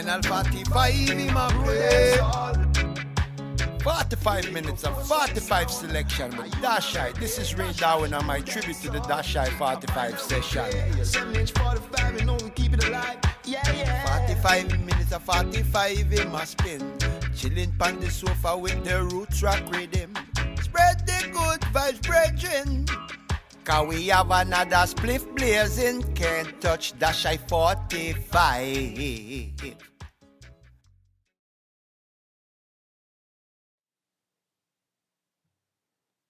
original 45 in my play. 45 minutes of 45 selection with Dashai. This is Ray Darwin on my tribute to the Dashai 45 session. 45, you know we keep it alive. Yeah. 45 minutes of 45 in my spin. Chilling on the sofa with the roots rock rhythm. Spread the good vibes, brethren. Cause we have another spliff blazing. Can't touch Dashai 45.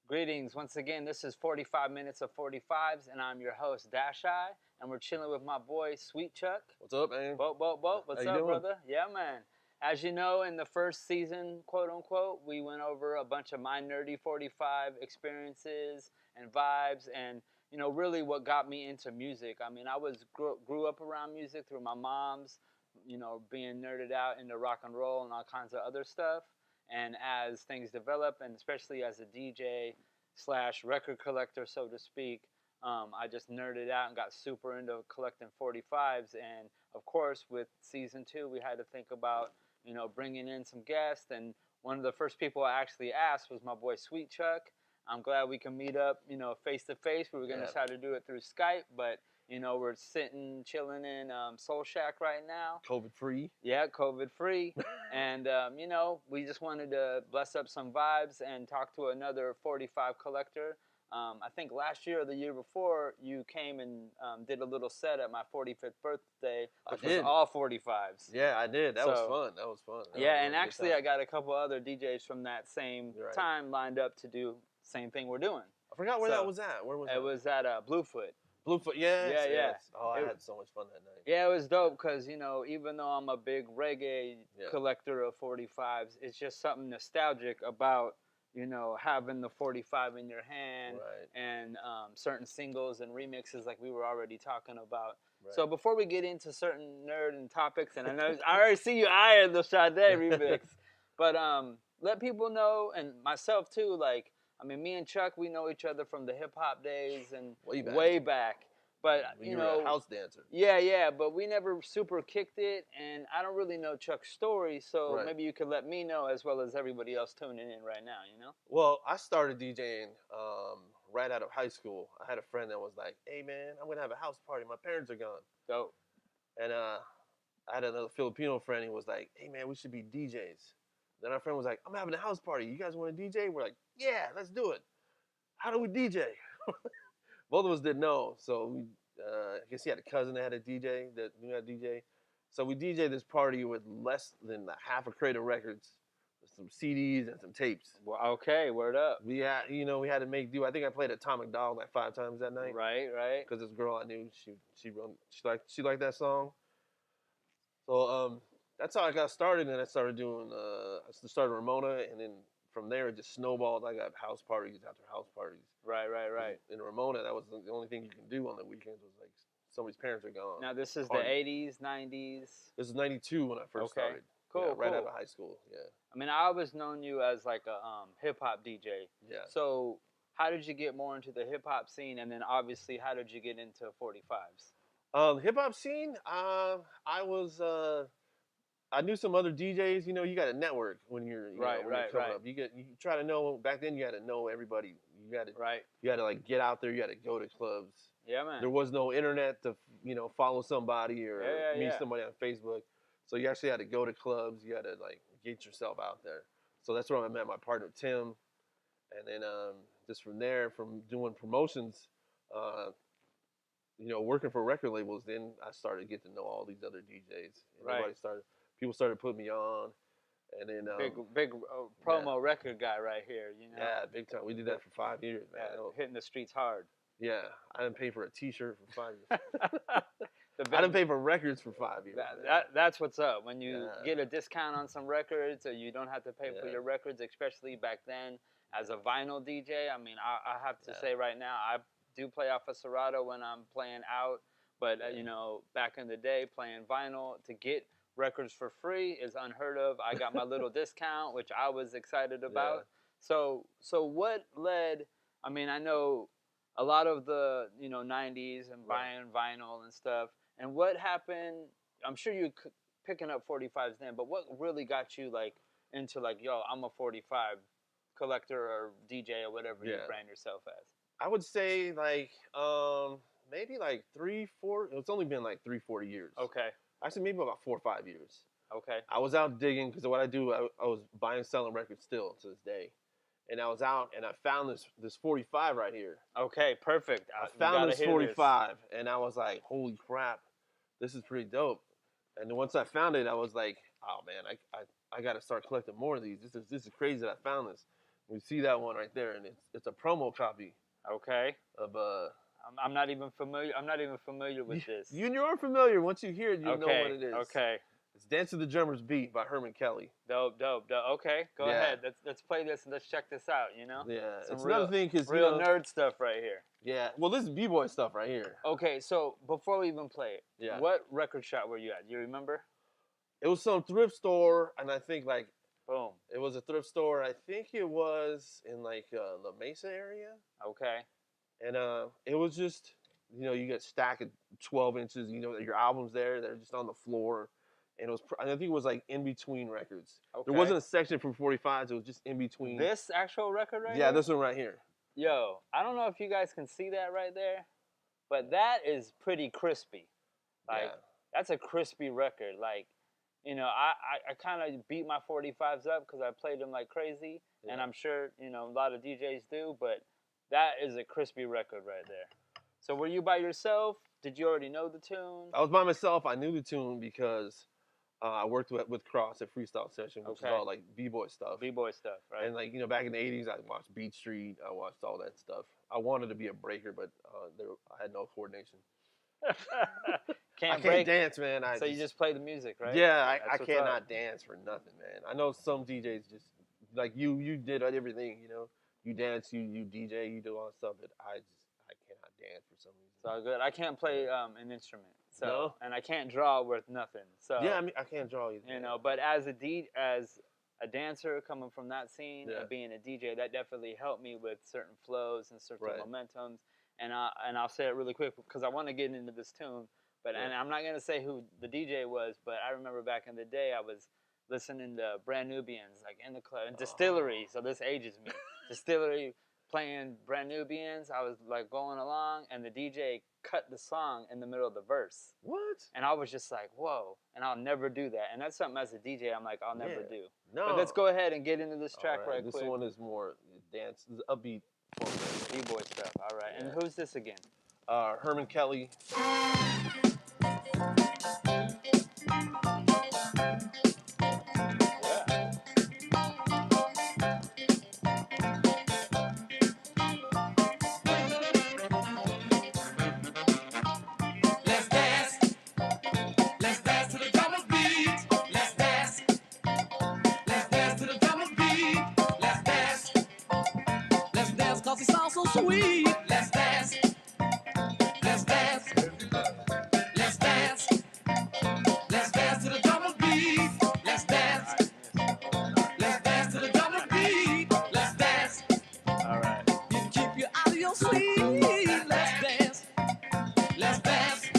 Greetings. Once again, this is 45 Minutes of 45s, and I'm your host, Dashai, and we're chilling with my boy, Sweet Chuck. What's up, man? What's How up, you doing? brother? Yeah, man. As you know, in the first season, quote-unquote, we went over a bunch of my nerdy 45 experiences and vibes, and, you know, really what got me into music. I mean, I grew up around music through my mom's, you know, being nerded out into rock and roll and all kinds of other stuff. And as things develop, and especially as a DJ / record collector, so to speak, I just nerded out and got super into collecting 45s. And of course, with season 2, we had to think about, you know, bringing in some guests. And one of the first people I actually asked was my boy Sweet Chuck. I'm glad we can meet up, you know, face to face. We were going to try to do it through Skype, but you know, we're sitting, chilling in Soul Shack right now. COVID free. Yeah, COVID free. And, you know, we just wanted to bless up some vibes and talk to another 45 collector. I think last year or the year before, you came and did a little set at my 45th birthday, which was all 45s. Yeah, I did. That was fun. That was fun. Yeah, and actually I got a couple other DJs from that same time lined up to do the same thing we're doing. I forgot where that was at. Where was it? It was at Bluefoot. Bluefoot, yes. Yeah. Oh, I had so much fun that night. Yeah, it was dope because, you know, even though I'm a big reggae collector of 45s, it's just something nostalgic about, you know, having the 45 in your hand and certain singles and remixes like we were already talking about. Right. So before we get into certain nerd and topics, and I know I already see you eyeing the Sade remix, but let people know, and myself too, like, I mean, me and Chuck, we know each other from the hip-hop days and way back. But, you know, were a house dancer. Yeah, but we never super kicked it, and I don't really know Chuck's story, so maybe you could let me know as well as everybody else tuning in right now, you know? Well, I started DJing right out of high school. I had a friend that was like, hey, man, I'm going to have a house party. My parents are gone. Dope. And I had another Filipino friend. He was like, hey, man, we should be DJs. Then our friend was like, I'm having a house party. You guys want to DJ? We're like, yeah, let's do it. How do we DJ? Both of us didn't know. So we, I guess he had a cousin that had a DJ that knew how to DJ. So we DJed this party with less than half a crate of records, some CDs and some tapes. Well, okay, word up. We had, you know, we had to make do. I think I played Atomic Dog like 5 times that night. Right. Because this girl I knew, she liked that song. So that's how I got started, and I started doing, I started Ramona, and then from there it just snowballed. I got house parties after house parties. Right. In Ramona, that was the only thing you can do on the weekends was like somebody's parents are gone. Now this is the 80s, 90s? This is 92 when I first started. Cool, right out of high school, yeah. I mean, I always known you as like a hip-hop DJ. Yeah. So how did you get more into the hip-hop scene, and then obviously how did you get into 45s? The hip-hop scene, I knew some other DJs. You know, you got to network when you're coming up. You try to know. Back then, you had to know everybody. You got to like get out there. You got to go to clubs. Yeah, man. There was no internet to follow somebody or meet somebody on Facebook. So you actually had to go to clubs. You had to like get yourself out there. So that's where I met my partner Tim, and then just from there, from doing promotions, working for record labels. Then I started to get to know all these other DJs. And people started putting me on, and then big promo record guy right here, you know. Yeah, big time. We did that for 5 years, man. Hitting the streets hard. Yeah, I didn't pay for a T-shirt for 5 years. I didn't pay for records for 5 years. That's what's up. When you get a discount on some records, or you don't have to pay for your records, especially back then as a vinyl DJ. I mean, I have to say right now, I do play off a Serato when I'm playing out, but back in the day, playing vinyl to get records for free is unheard of. I got my little discount, which I was excited about. So what led? I mean, I know a lot of the 90s and buying vinyl and stuff. And what happened? I'm sure you picking up 45s then, but what really got you like into like, yo, I'm a 45 collector or DJ or whatever you brand yourself as? I would say like maybe like 3-4. It's only been like 3-4 years. Okay. Actually, maybe about 4 or 5 years. Okay. I was out digging because what I do, I was buying and selling records still to this day, and I was out and I found this 45 right here. Okay, perfect. I found this 45, and I was like, holy crap, this is pretty dope. And once I found it, I was like, oh man, I got to start collecting more of these. This is crazy that I found this. We see that one right there, and it's a promo copy. Okay. Of I'm not even familiar. I'm not even familiar with this. You're familiar. Once you hear it, you know what it is. Okay. It's "Dance to the Drummer's Beat" by Herman Kelly. Dope. Okay, go ahead. Let's play this and let's check this out. You know. Yeah. Some it's real, another thing because real nerd stuff right here. Yeah. Well, this is b-boy stuff right here. Okay, so before we even play it, Yeah. what record shop were you at? You remember? It was some thrift store, and I think like. Boom. It was a thrift store. I think it was in like the Mesa area. Okay. And it was just, you get a stack of 12 inches. Your albums there. They're just on the floor. And I think it was like in between records. Okay. There wasn't a section for 45s. It was just in between. This actual record right here? Yeah, this one right here. Yo, I don't know if you guys can see that right there, but that is pretty crispy. Like, that's a crispy record. Like, I kind of beat my 45s up because I played them like crazy, and I'm sure, a lot of DJs do, but that is a crispy record right there. So were you by yourself? Did you already know the tune? I was by myself. I knew the tune because I worked with Cross at Freestyle Session, which is all like b-boy stuff. B-boy stuff, right? And like, back in the 80s, I watched Beat Street. I watched all that stuff. I wanted to be a breaker, but I had no coordination. Can't I break. can't dance, man. So you just play the music, right? Yeah, I cannot dance for nothing, man. I know some DJs just like you did everything, You dance, you DJ, you do all that stuff, but I cannot dance for some reason. It's all good. I can't play an instrument, No? and I can't draw worth nothing. So yeah, I mean I can't draw either. But as a dancer coming from that scene and being a DJ, that definitely helped me with certain flows and certain momentums. And I'll say it really quick because I want to get into this tune. And I'm not gonna say who the DJ was, but I remember back in the day I was listening to Brand Nubians like in the club and Distillery. So this ages me. Distillery playing Brand Nubians. I was like going along, and the DJ cut the song in the middle of the verse. What? And I was just like, whoa! And I'll never do that. And that's something as a DJ I'm like, I'll never do. No. But let's go ahead and get into this track right quick. This one is more dance, upbeat. B-boy stuff. All right. Yeah. And who's this again? Herman Kelly. Sweet. Let's dance. Let's dance. Let's dance. Let's dance to the drummer beat. Let's dance. Let's dance to the drummer beat. Let's dance. All right. You can keep you out of your sleep. Let's dance. Let's dance.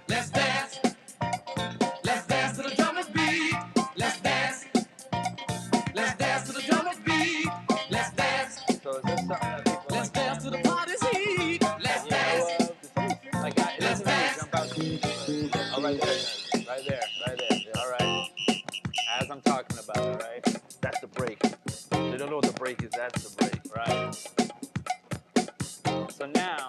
Let's dance. Let's dance to the drummer beat. Let's dance. Let's dance to the drummer beat. Let's dance. So is this something that people Let's dance to the party's heat. Let's dance. Like Let's dance. Jump out. Oh, right there. All right. As I'm talking about it, right? That's the break. They don't know what the break is. That's the break. Right. So now,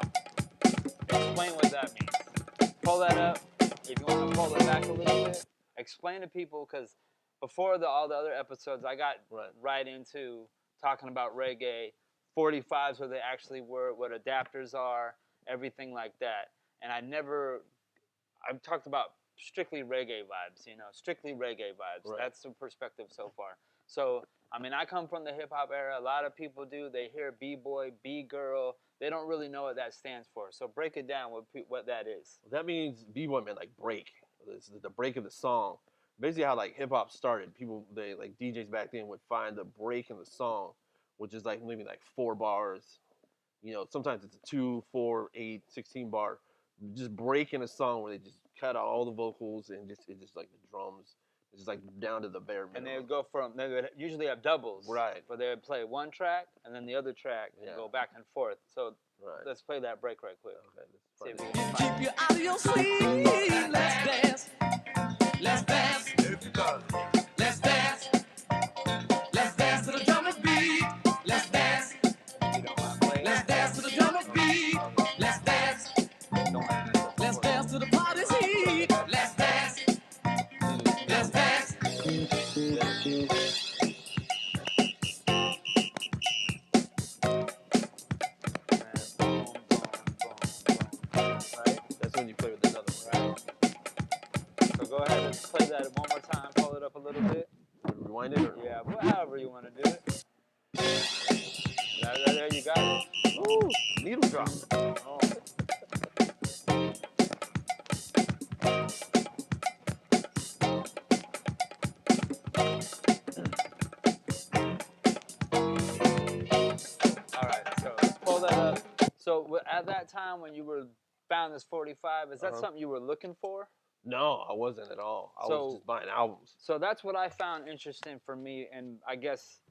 explain what that means. Pull that up. If you want to pull it back a little bit, explain to people, because before all the other episodes, I got right into talking about reggae, 45s where they actually were, what adapters are, everything like that. And I've talked about strictly reggae vibes, strictly reggae vibes. Right. That's the perspective so far. So, I mean, I come from the hip-hop era. A lot of people do. They hear B-boy, B-girl. They don't really know what that stands for. So break it down, what that is. That means b-boy meant like break. It's the break of the song. Basically how like hip-hop started. People, like DJs back then would find the break in the song, which is like maybe like 4 bars. Sometimes it's a 2, 4, 8, 16 bar. Just break in a song where they just cut out all the vocals and it's just like the drums. It's just like down to the bare minimum. And they would go they would usually have doubles. Right. But they would play one track and then the other track and go back and forth. So let's play that break right quick. Okay, See if let's we can Keep you out of your sleep. Let's dance. Let's dance. Let's dance. Let's dance to the drummer's beat. Let's dance. Let's dance to the drummer's beat. Let's dance. Let's dance to the party's heat. Let's dance. Let's dance. Right? That's when you play with another one, right? So go ahead and play that one more time. Pull it up a little bit. Rewind it? Or? Yeah, however you want to do it. There you got it. Ooh, needle drop. Oh. All right, so let's pull that up. So at that time when you were found this 45, is that something you were looking for? No, I wasn't at all. I was just buying albums. So that's what I found interesting for me, and I guess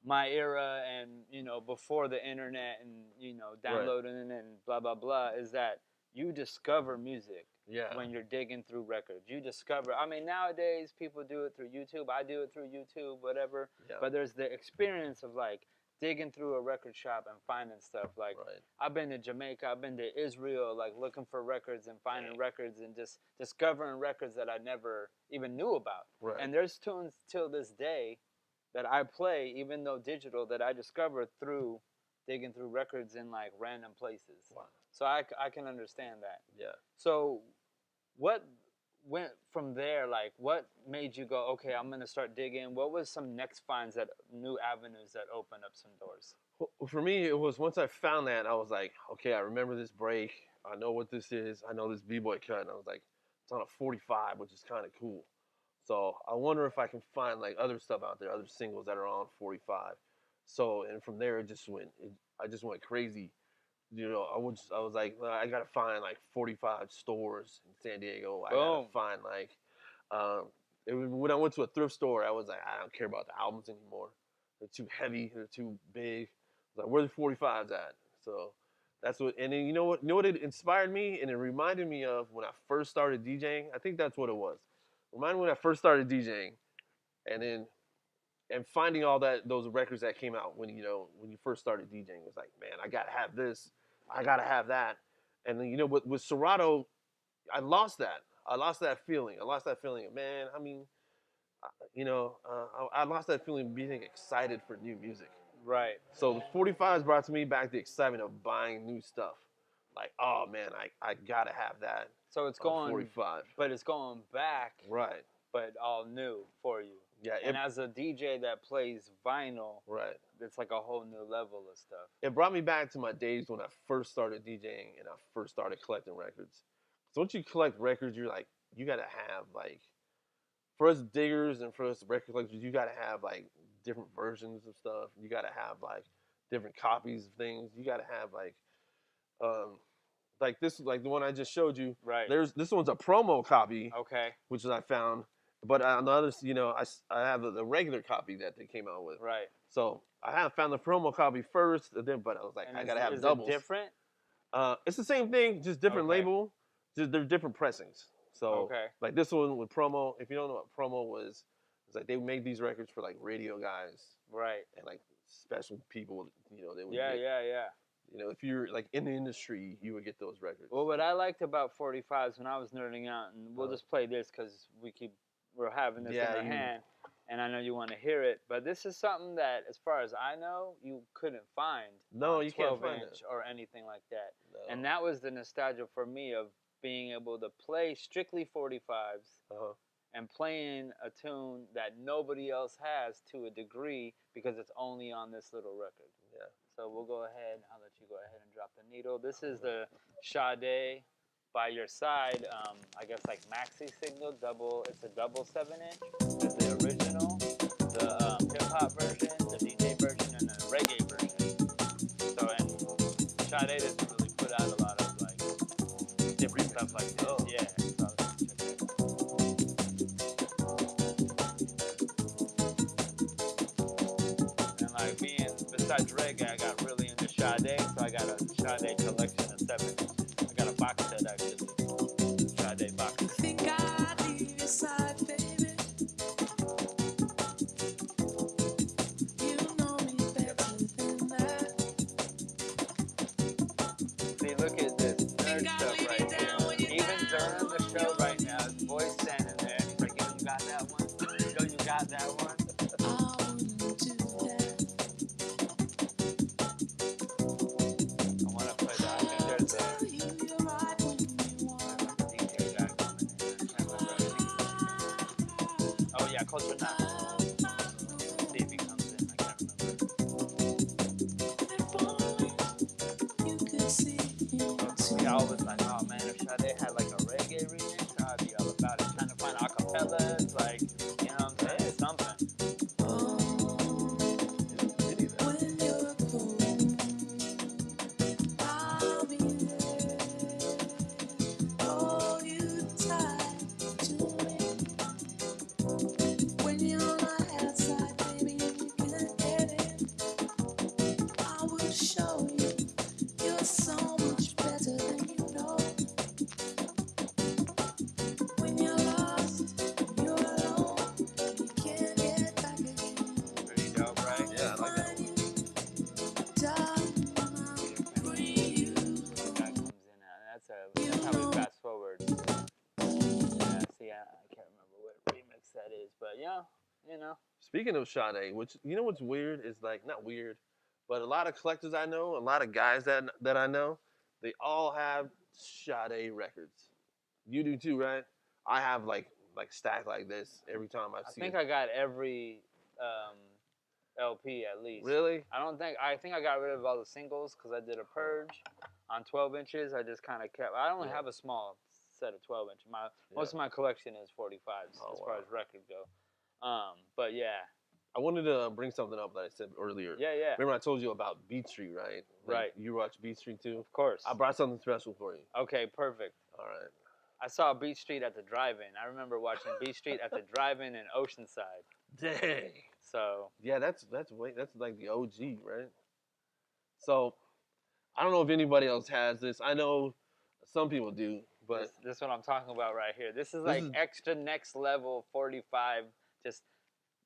my era and, you know, before the internet and, you know, downloading it and blah, blah, blah, is that you discover music when you're digging through records. You discover, I mean, nowadays people do it through YouTube. I do it through YouTube, whatever. Yeah. But there's the experience of, like, digging through a record shop and finding stuff. Like, I've been to Jamaica, I've been to Israel, like, looking for records and finding records and just discovering records that I never even knew about. Right. And there's tunes till this day that I play, even though digital, that I discovered through digging through records in, like, random places. Wow. So I can understand that. Yeah. So what went from there? Like, what made you go, okay, I'm going to start digging? What was some next finds, that new avenues that opened up some doors? Well, for me, it was once I found that, I was like, okay, I remember this break. I know what this is. I know this B-boy cut. And I was like, it's on a 45, which is kind of cool. So I wonder if I can find, like, other stuff out there, other singles that are on 45. So, and from there, it just went, I just went crazy. You know, I was like, I gotta find like 45 stores in San Diego. I gotta find like, when I went to a thrift store, I was like, I don't care about the albums anymore. They're too heavy. They're too big. I was like, where the 45s at? So that's what. And then you know what it inspired me, and it reminded me of when I first started DJing. I think that's what it was. Reminded me when I first started DJing, and finding all those records that came out when you first started DJing. It was like, man, I gotta have this. I gotta have that. And then, you know, with Serato, I lost that. I lost that feeling. I lost that feeling of, man, I mean, you know, I lost that feeling of being excited for new music. Right. So the 45s brought to me back the excitement of buying new stuff. Like, oh man, I gotta have that. So it's going 45. But it's going back. Right. But all new for you. Yeah. And as a DJ that plays vinyl, right, it's like a whole new level of stuff. It brought me back to my days when I first started DJing and I first started collecting records. So once you collect records, you're like, you gotta have, like, for us diggers and for us record collectors, you gotta have, like, different versions of stuff. You gotta have, like, different copies of things. You gotta have, like this, like the one I just showed you. Right. This one's a promo copy. Okay. Which I found. But on the others, you know, I have the regular copy that they came out with. Right. So I have found the promo copy first, but I was like, I gotta have doubles. Is it different? It's the same thing, just different label. Just they're different pressings. So like this one with promo. If you don't know what promo was, it's like they made these records for like radio guys. Right. And like special people. You know, they would. Yeah. You know, if you're like in the industry, you would get those records. Well, what I liked about 45s when I was nerding out, and we'll just play this because we're having this in our hand, and I know you want to hear it, but this is something that, as far as I know, you couldn't find. No, you can't find it. Or anything like that. No. And that was the nostalgia for me of being able to play strictly 45s and playing a tune that nobody else has to a degree because it's only on this little record. Yeah. So we'll go ahead. I'll let you go ahead and drop the needle. This is the Sade By Your Side, I guess like maxi signal, it's a double 7-inch. There's the original, the hip-hop version, the DJ version, and the reggae version. So, and Sade doesn't really put out a lot of like different stuff like this. Yeah, so started being, besides reggae, I got really into Sade, so I got a Sade collection of 7 inches. I got a box set actually, Sade box set. Think I'd leave your side, baby. You know me better than that. See, look at this nerd stuff right here. Even during the show right now, his voice standing there. He's like, yo, you got that one? Yo, you got that one? I wouldn't do that. I want to play that. I think there's a Tell you you're right when you want. DJ guy coming in. I can't remember. Oh, yeah, Culture Knock. See if he comes in. I can't remember. You could see Yeah, I was like, oh man, if Sade had like a reggae remix, I'd be all about it. Trying to find acapellas, like, you know what I'm saying? Something. when you're cold. I'll be there. Hold you tight to me. When you're on my outside, baby, you can get it. I will show you. You're so much better than you know. When you're lost, you're alone. You can't get back again. Pretty dope, right? Yeah, I like that. Find you, darling, I'll free you. Guy comes in. That's how we fast forward. Yeah, see, I can't remember what remix that is, but yeah, you know. Speaking of Sade, which you know what's weird is like not weird, but a lot of collectors I know, a lot of guys that I know, they all have Sade records. You do too, right? I have like stacked like this every time I I see think it. I got every LP at least. Really? I think I got rid of all the singles because I did a purge on 12 inches. I just kind of kept. I only have a small set of 12 inches. Most of my collection is 45s as far as records go. But yeah. I wanted to bring something up that I said earlier. Yeah. Remember I told you about Beat Street, right? Right. You watch Beat Street too? Of course. I brought something special for you. Okay, perfect. All right. I saw Beach Street at the drive-in. I remember watching Beach Street at the drive-in in Oceanside. Dang. So Yeah, that's like the OG, right? So I don't know if anybody else has this. I know some people do, but this is what I'm talking about right here. This is like extra next level 45 just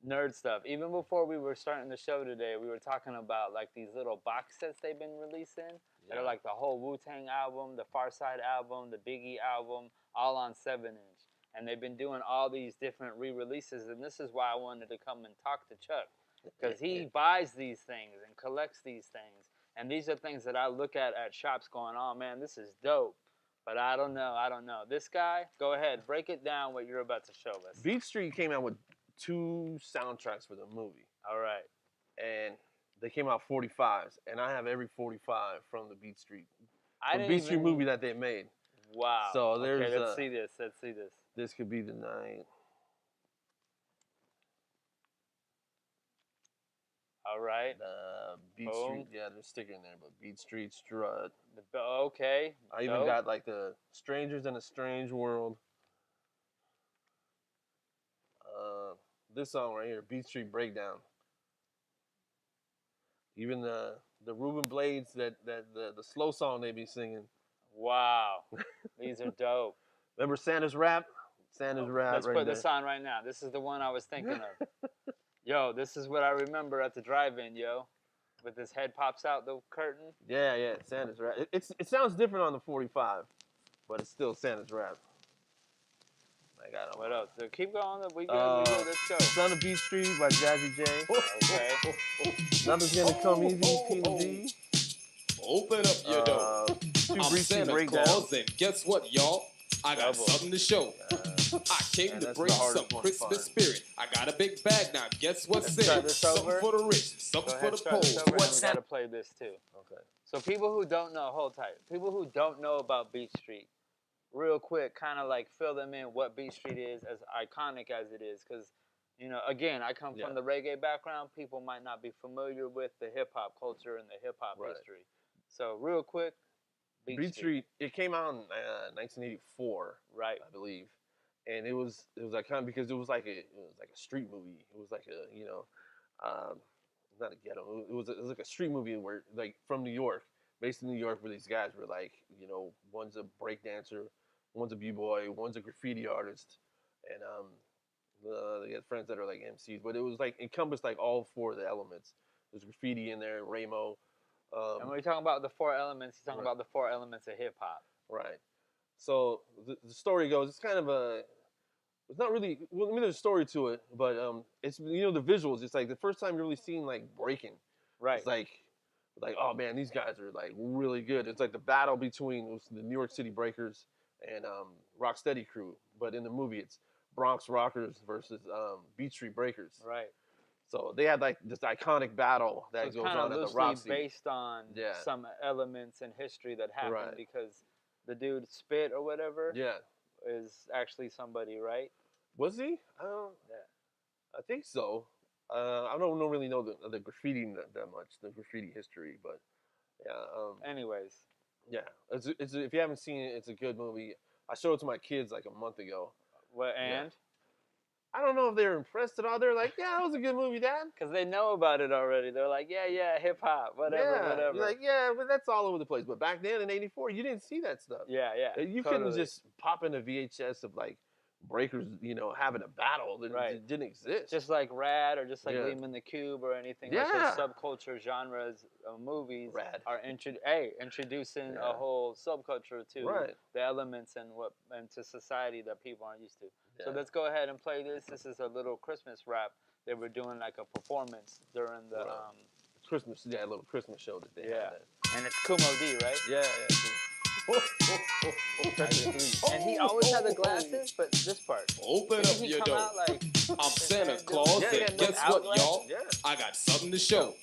nerd stuff. Even before we were starting the show today, we were talking about like these little box sets they've been releasing. Yeah. They're like the whole Wu-Tang album, the Far Side album, the Biggie album, all on 7-inch. And they've been doing all these different re-releases, and this is why I wanted to come and talk to Chuck, because he buys these things and collects these things. And these are things that I look at shops going, oh man, this is dope. But I don't know. This guy, go ahead, break it down what you're about to show us. Beat Street came out with 2 soundtracks for the movie. All right. And they came out 45s, and I have every 45 from the Beat Street movie that they made. Wow. So there's okay, let's see this. This could be the night. All right. Beat Street, yeah, there's a sticker in there, but Beat Street Strut. Okay. I even got like the Strangers in a Strange World. This song right here, Beat Street Breakdown. Even the Ruben Blades, the slow song they be singing. Wow. These are dope. Remember Santa's Rap? Santa's Rap. Let's put this on right now. This is the one I was thinking of. Yo, this is what I remember at the drive-in, yo. With his head pops out the curtain. Yeah, Santa's Rap. It sounds different on the 45, but it's still Santa's Rap. I got it. What else? So keep going. We good. Let's go. Son of Beat Street by Jazzy J. Okay. Nothing's Gonna Come Easy, P to D. Open up your door. I'm Santa Claus, and guess what, y'all? I got something to show. I came to bring some Christmas spirit. I got a big bag now. Guess what's in it? Something for the rich, something for the poor. What's that? We gotta play this too. Okay. So people who don't know, hold tight. People who don't know about Beat Street, real quick, kind of like fill them in what Beat Street is, as iconic as it is, because again, I come from the reggae background. People might not be familiar with the hip hop culture and the hip hop history. So real quick, Beat Street. It came out in 1984, right? I believe, and it was like kind of because it was like a street movie. It was like a not a ghetto. It was like a street movie where like from New York, based in New York, where these guys were like, you know, one's a break dancer, one's a b-boy, one's a graffiti artist, and they had friends that are like MCs. But it was like encompassed like all four of the elements. There's graffiti in there, Ramo. And when you're talking about the 4 elements, you're talking about the 4 elements of hip hop. Right. So the story goes, it's kind of it's not really, well, I mean, there's a story to it, but it's, you know, the visuals, it's like the first time you're really seeing like breaking. Right. It's like, oh man, these guys are like really good. It's like the battle between the New York City Breakers and Rocksteady crew. But in the movie, it's Bronx Rockers versus Beat Street Breakers. Right. So they had like this iconic battle that goes on at the Roxy. Based on some elements in history that happened because the dude Spit or whatever is actually somebody, right? Was he? I think so. I don't really know the graffiti that much, the graffiti history, but yeah. Anyways. Yeah, it's if you haven't seen it, it's a good movie. I showed it to my kids like a month ago. What, and? Yeah. I don't know if they're impressed at all. They're like, yeah, that was a good movie, Dad. Because they know about it already. They're like, yeah, hip-hop, whatever. You're like, yeah, but that's all over the place. But back then in 84, you didn't see that stuff. Yeah. You couldn't just pop in a VHS of like breakers, you know, having a battle. It didn't exist. Just like Rad or just like Leave in the Cube or anything. Like those subculture genres of movies are introducing a whole subculture to the elements and to society that people aren't used to. Yeah. So let's go ahead and play this. This is a little Christmas rap. They were doing like a performance during the Christmas, a little Christmas show that they had. And it's Kumo D, right? Yeah. And he always had the glasses, but this part. Open up your door. Like, I'm Santa Claus, and guess what, y'all? Yeah. I got something to show.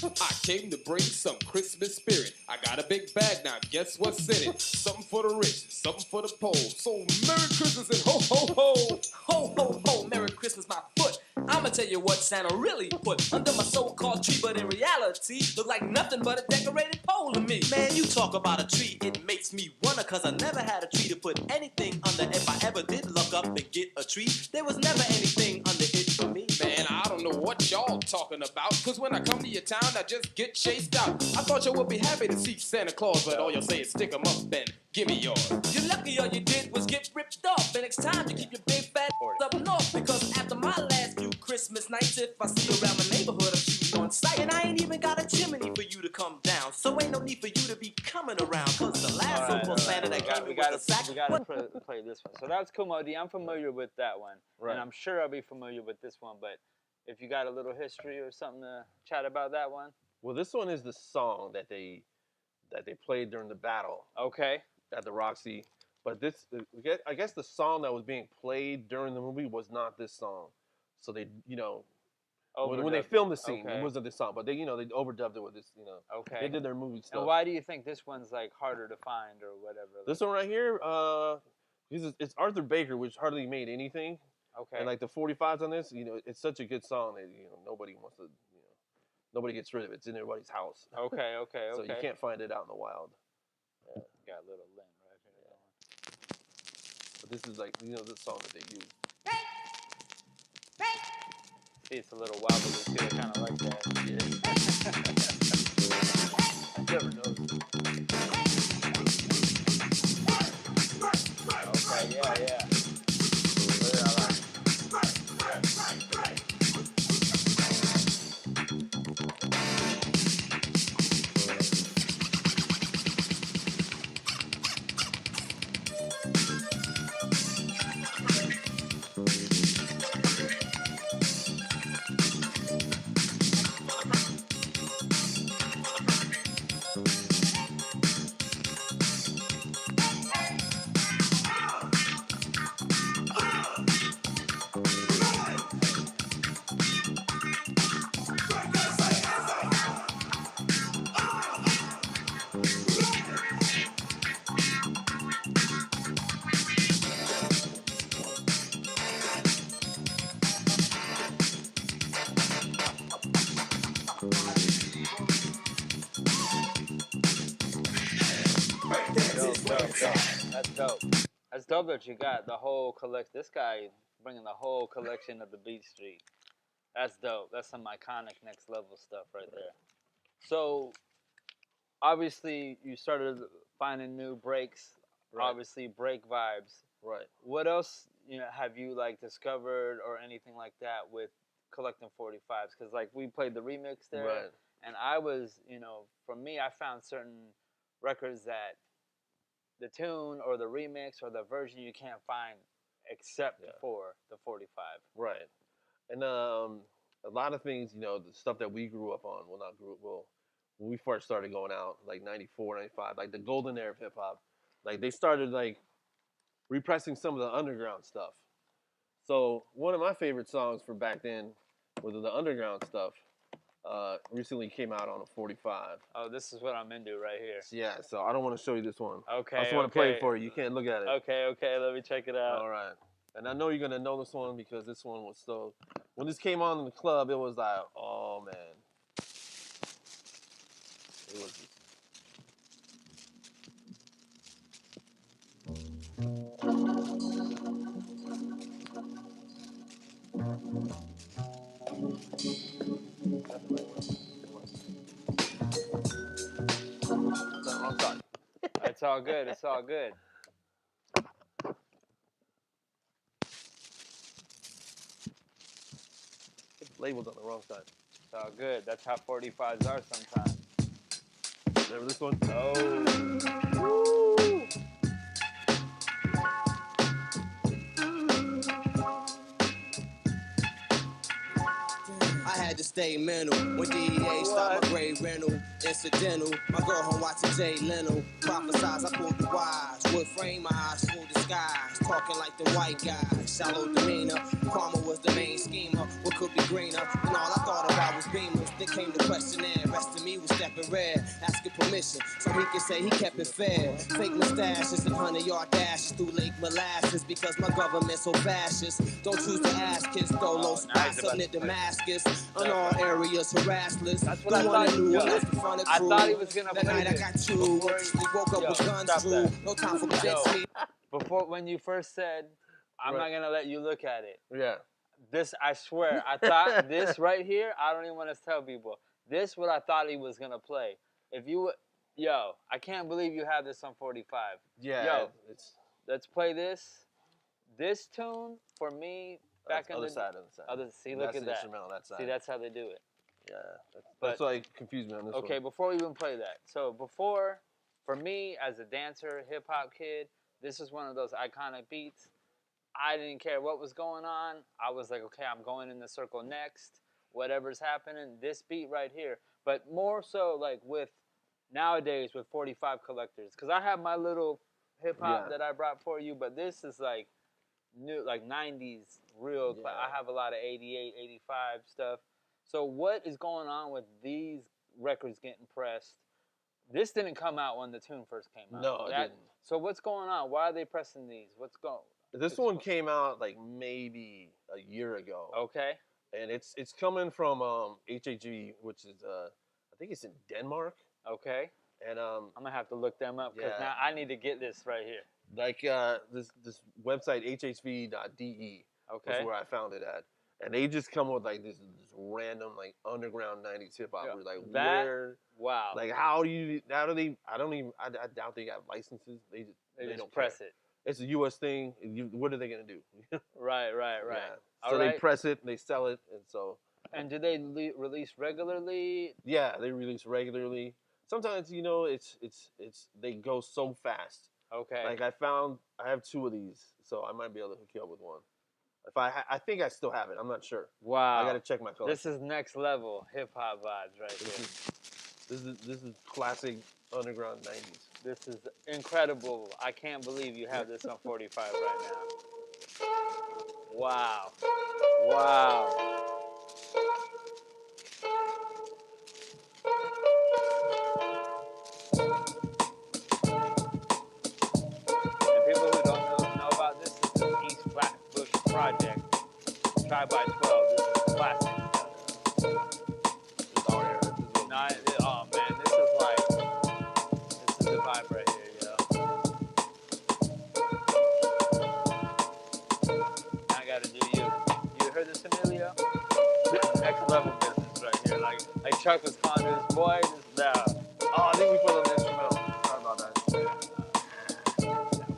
I came to bring some Christmas spirit. I got a big bag now, guess what's in it? Something for the rich, something for the poor. So Merry Christmas and ho, ho, ho. Ho, ho, ho, Merry Christmas, my foot. I'ma tell you what Santa really put under my so-called tree, but in reality, look like nothing but a decorated pole to me. Man, you talk about a tree, it makes me wonder, cause I never had a tree to put anything under. If I ever did look up and get a tree, there was never anything under it for me. Man, I don't know what y'all talking about, cause when I come to your town, I just get chased out. I thought y'all would be happy to see Santa Claus, but all y'all say is stick 'em up and give me yours. You're lucky all you did was get ripped off, and next time you keep your big fat up north, because after my last few Christmas nights, if I see you around my neighborhood, I'm shooting on sight, and I ain't even got a chimney for you to come down, so ain't no need for you to be coming around, cause the last so-called Santa that came with a sack. We gotta play this one. So that's Kumo D. I'm familiar with that one, and I'm sure I'll be familiar with this one, but if you got a little history or something to chat about that one. Well, this one is the song that they played during the battle. Okay. At the Roxy. But this, I guess the song that was being played during the movie was not this song. So they, you know, when they filmed the scene, it wasn't this song. But they, you know, they overdubbed it with this, you know. Okay. They did their movie stuff. And why do you think this one's like harder to find or whatever? This one right here, it's Arthur Baker, which hardly made anything. Okay. And like the 45s on this, you know, it's such a good song that, you know, nobody wants to, you know, nobody gets rid of it. It's in everybody's house. Okay. So you can't find it out in the wild. Yeah. Got a little Lynn right here. But this is like, you know, the song that they use. See, it's a little wobbly too. I kind of like that. Yeah. Never noticed. Okay, yeah. That's dope that you got the whole collect. This guy bringing the whole collection of the Beat Street. That's dope. That's some iconic next level stuff right there. So obviously you started finding new breaks. Right. Obviously break vibes. Right. What else have you like discovered or anything like that with collecting 45s? Because like we played the remix there, Right. and I was for me I found certain records that the tune or the remix or the version you can't find except for the 45. Right. And a lot of things, the stuff that we grew up on, when we first started going out, like 94, 95, like the golden era of hip hop, like they started like repressing some of the underground stuff. So one of my favorite songs from back then was the underground stuff. Recently came out on a 45. Oh, this is what I'm into right here. Yeah, so I don't want to show you this one. Okay. I just want to play it for you. You can't look at it. Okay, let me check it out. All right. And I know you're going to know this one because this one was so... When this came on in the club, it was like, oh, man. It was... It's all good. It's all good. Labeled on the wrong side. It's all good. That's how 45s are sometimes. Remember this one? Oh. Woo! I had to stay mental when DEA stopped my grade rental. Incidental, my girl home watching Jay Leno. Prophesize, I pulled the wise. Wood frame, my eyes full disguise. Talking like the white guys, shallow demeanor. Karma was the main schemer. What could be greener? And all I thought about was beamers. Then came the questionnaire. Rest of me was stepping red. Asking permission so he could say he kept it fair. Fake mustaches and 100-yard dashes through Lake Molasses because my government's so fascist. Don't choose to ask kids, throw low spots up near Damascus. On all areas, harassless. That's what I thought. I thought he was gonna that play night I got you. We woke up with guns drew. No time for bitch. Before, when you first said, I'm not gonna let you look at it. Yeah. This, I swear, I thought this right here. I don't even want to tell people. This what I thought he was gonna play. If you, I can't believe you have this on 45. Yeah. Let's play this. This tune for me. Back on other the side. See, look at that. That side. See, that's how they do it. Yeah, that's why it confused me on this one. Okay, before we even play that. So before, for me as a dancer, hip hop kid, this is one of those iconic beats. I didn't care what was going on. I was like, okay, I'm going in the circle next. Whatever's happening, this beat right here. But more so like with nowadays with 45 collectors, because I have my little hip hop that I brought for you, but this is like new, like 90s real. Yeah. I have a lot of 88, 85 stuff. So what is going on with these records getting pressed? This didn't come out when the tune first came out. No, it didn't. So what's going on? Why are they pressing these? What's going? This one came out like maybe a year ago. Okay. And it's coming from HHG, which is I think it's in Denmark. Okay. And I'm gonna have to look them up because now I need to get this right here. Like this website hhv.de. Okay. Is where I found it at. And they just come with like this random like underground 90s hip hop. Like where? Wow. Like how do they? I doubt they got licenses. They don't press it. It's a U.S. thing. What are they gonna do? Right. Yeah. So they press it, they sell it, and so. And do they release regularly? Yeah, they release regularly. Sometimes it's they go so fast. Okay. Like I have 2 of these, so I might be able to hook you up with one. If I think I still have it. I'm not sure. Wow. I gotta check my collection. This is next level hip hop vibes right here. This is classic underground 90s. This is incredible. I can't believe you have this on 45 right now. Wow. And people who don't know about this is the East Flatbush Project. Try by 12. This is classic stuff. Oh man, this is the vibe right here, yo. I gotta do you. You heard this, Emilio? level business right here. Like Chuck was calling his boy. Oh, I think we put on the instrumental. Sorry about that.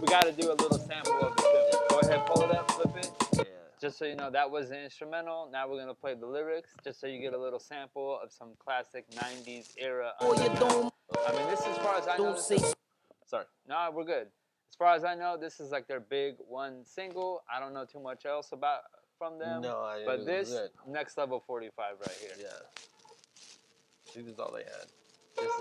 We got to do a little sample of it too. Go ahead, pull it up, flip it. Yeah. Just so you know, that was the instrumental. Now we're gonna play the lyrics, just so you get a little sample of some classic '90s era. I mean, this, as far as I know, Sorry. no, we're good. As far as I know, this is like their big one single. I don't know too much else about from them. No, but this next level 45 right here. Yeah. This is all they had. This is.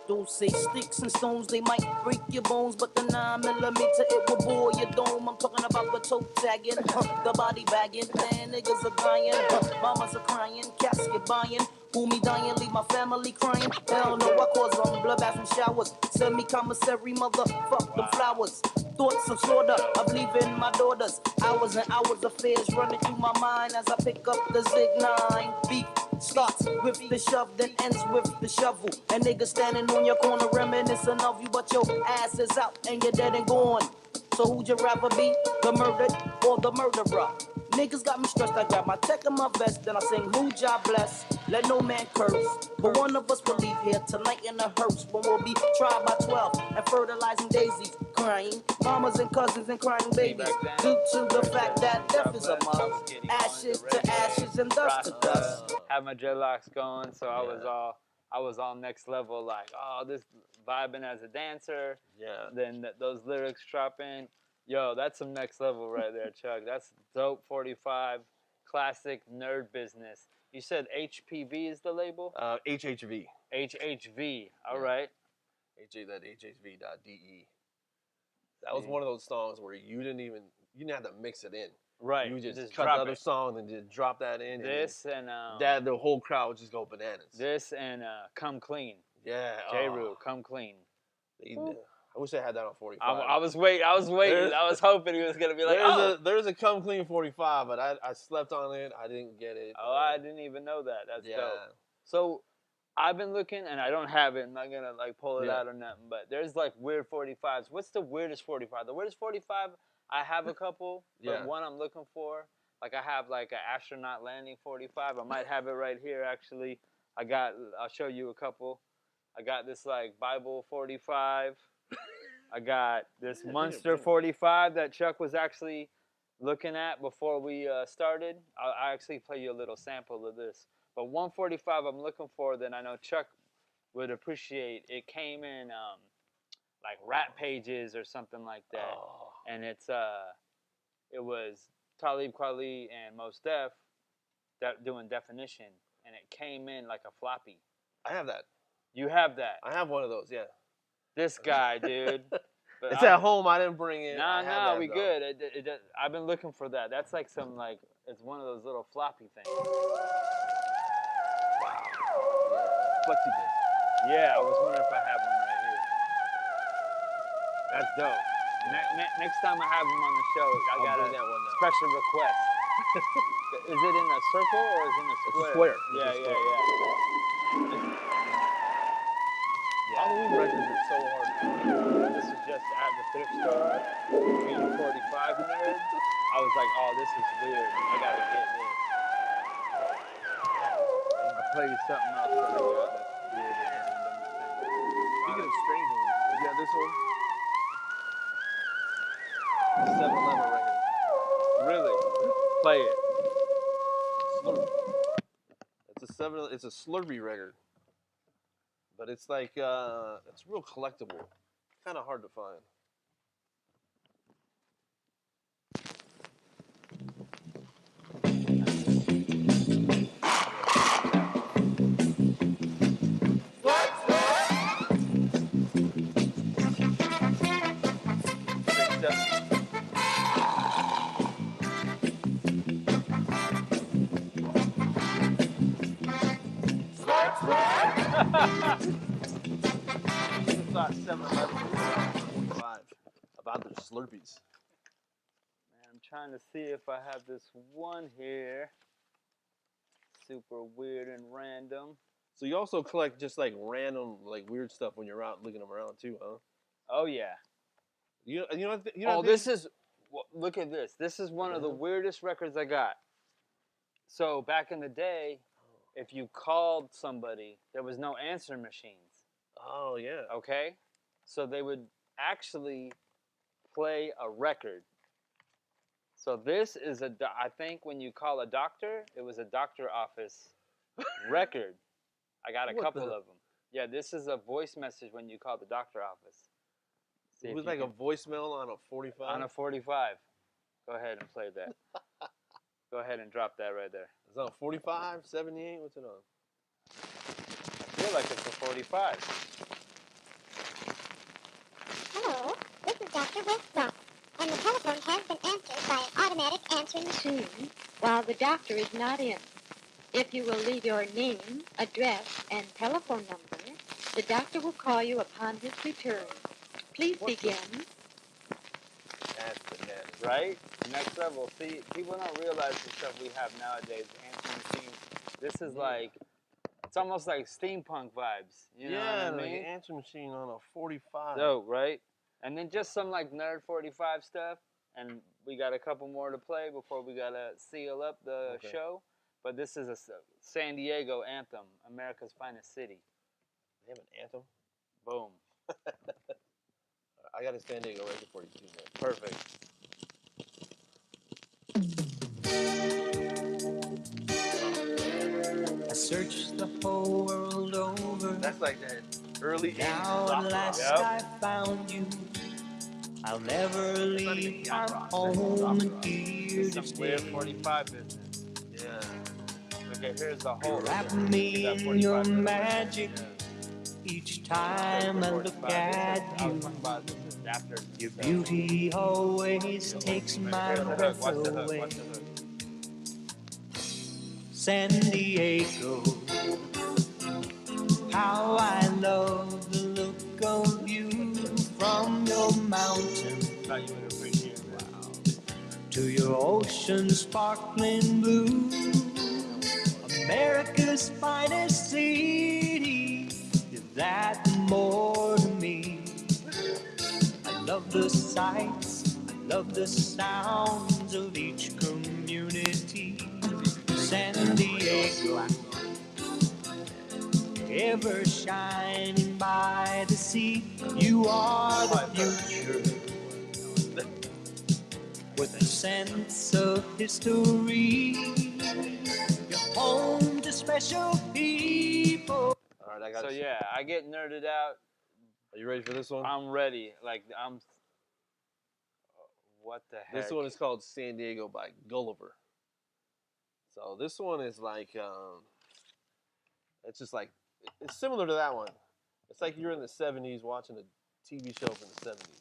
Those say sticks and stones, they might break your bones, but the 9mm, it will bore your dome. I'm talking about the toe tagging, the body bagging, man, niggas are dying, mamas are crying, casket buying, who me dying, leave my family crying. Hell no, I cause them bloodbaths and showers, send me commissary, motherfuck them flowers. Thoughts of slaughter, I believe in my daughters. Hours and hours of fears running through my mind as I pick up the Zig 9. Beef starts with the shove, then ends with the shovel. And niggas standing on your corner reminiscing of you, but your ass is out and you're dead and gone. So who'd you rather be, the murdered or the murderer? Niggas got me stressed, I grab my tech and my vest, then I sing, who job bless, let no man curse. But one of us will leave here tonight in a hearse, when we'll be tried by 12 and fertilizing daisies, crying mamas and cousins and crying babies, due to the fact that death is among ashes to ashes and dust to dust. Had my dreadlocks going, so I was all next level, like, oh, this vibing as a dancer. Yeah. Then those lyrics dropping. Yo, that's some next level right there, Chuck. That's dope. 45, classic nerd business. You said HPV is the label? HHV. HHV. All right. HHV.de. That was one of those songs where you didn't have to mix it in. Right. You just cut the other song and just drop that in. This and that the whole crowd would just go bananas. This and Come Clean. Yeah. J-Roo, Come Clean. I wish I had that on 45. I was waiting. I was hoping he was gonna be like, there's a Come Clean 45, but I slept on it. I didn't get it. Oh, I didn't even know that. That's dope. So I've been looking, and I don't have it. I'm not gonna like pull it out or nothing. But there's like weird 45s. What's the weirdest 45? The weirdest 45, I have a couple, but one I'm looking for. Like I have like an astronaut landing 45. I might have it right here actually. I'll show you a couple. I got this like Bible 45. I got this Munster 45 that Chuck was actually looking at before we started. I'll actually play you a little sample of this. But 145 I'm looking for that I know Chuck would appreciate. It came in like Rap Pages or something like that. Oh. And it was Talib Kweli and Mos Def doing Definition. And it came in like a floppy. I have that. You have that? I have one of those, yeah. This guy, dude. But it's at home. I didn't bring it. Nah, we good. I've been looking for that. That's like some it's one of those little floppy things. Wow. Flexi disc. Yeah, I was wondering if I have one right here. That's dope. Next time I have him on the show, I got a special request. Is it in a circle or is it in a square? It's a square. Yeah. Halloween records are so hard. This is just at the thrift store, being 45 nerd. I was like, oh, this is weird. I gotta get this. I'll play you something else that I got that's weird and random. Speaking of strange ones, you got this one? 7-Eleven record. Really? Play it. Slurpee. It's a Slurpee record. But it's like, it's real collectible. Kind of hard to find. About their Slurpees. Man, I'm trying to see if I have this one here. Super weird and random. So you also collect just like random, like weird stuff when you're out looking them around too, huh? Oh yeah. This is. Look at this. This is one of the weirdest records I got. So back in the day, if you called somebody, there was no answering machines. Oh yeah. Okay, so they would actually play a record. So this is I think when you call a doctor, it was a doctor office record. I got a couple of them. Yeah, this is a voice message when you call the doctor office. See it was like a voicemail on a 45? On a 45. Go ahead and play that. Go ahead and drop that right there. It's on 45, 78, what's it on? I feel like it's a 45. Hello, this is Dr. Westbrook, and the telephone has been answered by an automatic answering machine while the doctor is not in. If you will leave your name, address, and telephone number, the doctor will call you upon his return. Please begin. That's bananas. Right? Next level. See, people don't realize the stuff we have nowadays. Answering machines. This is like, it's almost like steampunk vibes. You know what I mean? Like an answering machine on a 45. Dope, right? And then just some like nerd 45 stuff. And we got a couple more to play before we gotta seal up the show. But this is a San Diego anthem, America's finest city. They have an anthem? Boom. I got a San Diego record for you too, man. Perfect. I searched the whole world over. That's like that early 80s. Now at last I found you. I'll never leave my home and here to Some stay. weird 45 business. Yeah. Okay, here's the whole. Wrap me in your magic. Each time I look at you, your beauty always takes my breath away. San Diego, how I love the look of you from your mountain to your ocean sparkling blue. America's finest city, is that more to me? I love the sights, I love the sounds of each community. San Diego, ever shining by the sea, you are the future with a sense of history. You're home to special people. All right, I got So yeah, I get nerded out. Are you ready for this one? I'm ready. Like what the heck? This one is called San Diego by Gulliver. So this one is like, it's just like, it's similar to that one. It's like you're in the 70s watching a TV show from the 70s.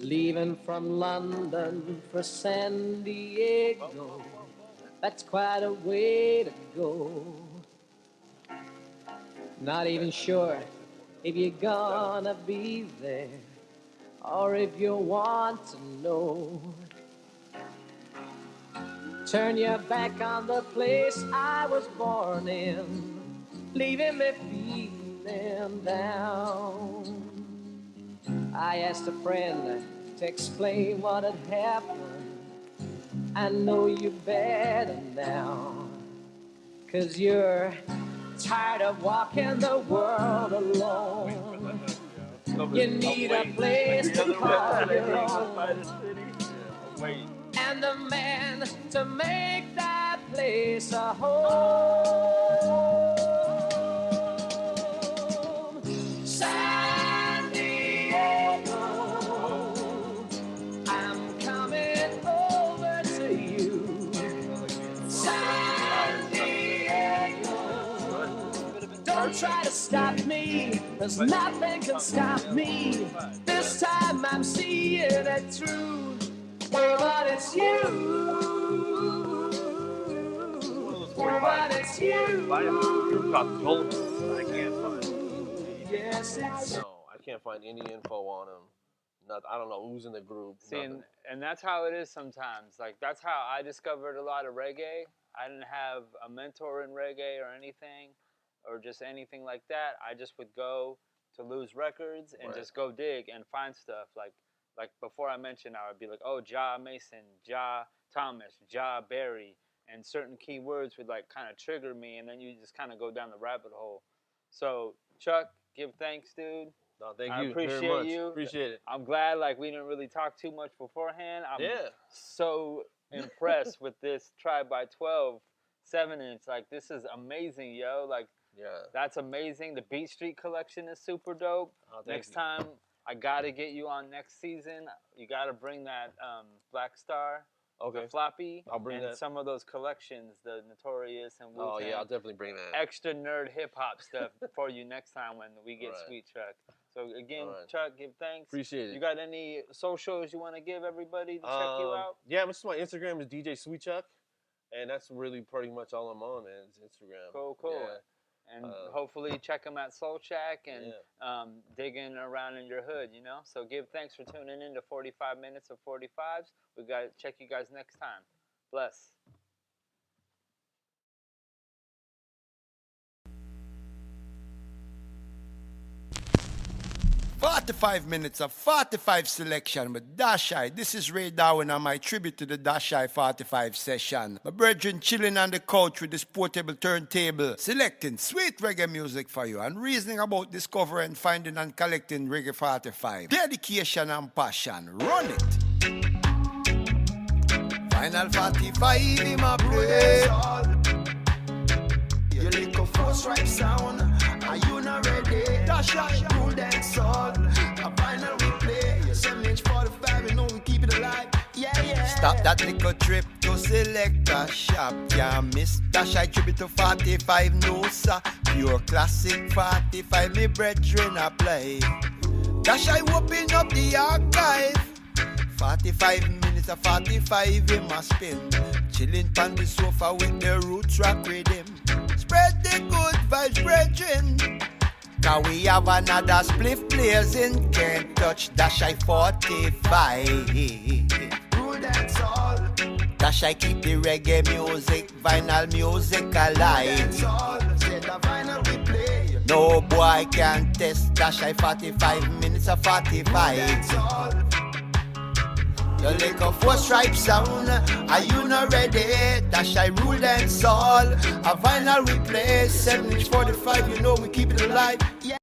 Leaving from London for San Diego, that's quite a way to go. Not even sure if you're gonna be there or if you want to know. Turn your back on the place I was born in, leaving me feeling down. I asked a friend to explain what had happened. I know you better now, 'cause you're tired of walking the world alone. You need a place to call your own, and a man to make that place a home. San Diego, I'm coming over to you. San Diego, don't try to stop me, 'cause nothing can stop me. This time I'm seeing it through, but it's you. But it's you. I can't find. Yes, it's No, I can't find any info on him. I don't know who's in the group. See, and that's how it is sometimes. Like, that's how I discovered a lot of reggae. I didn't have a mentor in reggae or anything, or just anything like that. I just would go to Lose Records and just go dig and find stuff. Like before I mentioned, I would be like, oh, Ja Mason, Ja Thomas, Ja Berry, and certain keywords would like kind of trigger me, and then you just kind of go down the rabbit hole. So, Chuck, give thanks, dude. No, thank you. I appreciate very much. you. Appreciate it. I'm glad like we didn't really talk too much beforehand. I'm so impressed with this Tribe by 12 7-inch. Like, this is amazing, yo. Like, that's amazing. The Beat Street collection is super dope. Next time, I gotta get you on next season. You gotta bring that Black Star. The floppy. I'll bring that. Some of those collections, the Notorious and Wu-Tang. Oh yeah, I'll definitely bring that. Extra nerd hip hop stuff for you next time when we get Sweet Chuck. So again, Chuck, give thanks. Appreciate it. You got any socials you want to give everybody to check you out? Yeah, just my Instagram is DJ Sweet Chuck, and that's really pretty much all I'm on, man. It's Instagram. Cool. Yeah. And hopefully check them at Soul Shack and digging around in your hood, you know? So give thanks for tuning in to 45 Minutes of 45s. We got to check you guys next time. Bless. "45 Minutes of 45 selection with Dashai. This is Ray Darwin on my tribute to the Dashai 45 session. My brethren chilling on the couch with this portable turntable, selecting sweet reggae music for you and reasoning about discovering, finding and collecting Reggae 45. Dedication and passion. Run it. Final 45 in my brain. You lick a four-stripe sound. Are you not ready? Dashai, rule that soul. A final replay. 7-inch 45, you know we keep it alive. Yeah. Stop that little trip to Selector Shop. Can't miss Dashai tribute to 45. No, sir. Pure classic 45. Me brethren apply. Dashai open up the archive. 45 minutes of 45 in my spin. Chilling on the sofa with the roots rock rhythm. Spread the good vibes, brethren. Cause we have another spliff blazing. Can't touch Dashai 45. Rule that all. Dashai keep the reggae music, vinyl music alive. That's all. Say the vinyl we play. No boy can test Dashai 45 minutes of 45. That's all. You lick a four-stripe sound. Are you not ready? Dashai rule and all. A vinyl replay. 7-inch 45. You know we keep it alive. Yeah.